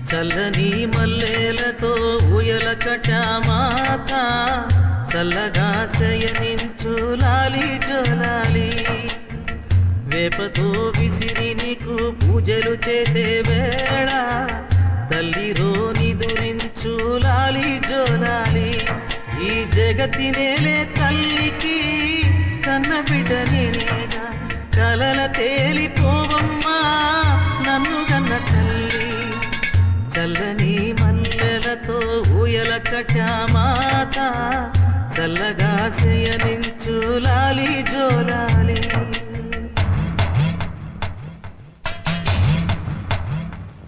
చల్లని మల్లెలతో ఊయల కట్టామాత చల్లగా శయనించు లాలి జోలాలి వేపతో విసిరి నీకు పూజలు చేసే వేళ తల్లిరో నిదురించు లాలి జోలాలి ఈ జగతి నేలే తల్లికి కన్న బిడ్డ నేనేగా కలల తేలిపోవమ్మా నన్ను కన్న తల్లి చల్లని మల్లెలతో ఊయల కట్టామాత చల్లగా శయనించు లాలి జోలాలి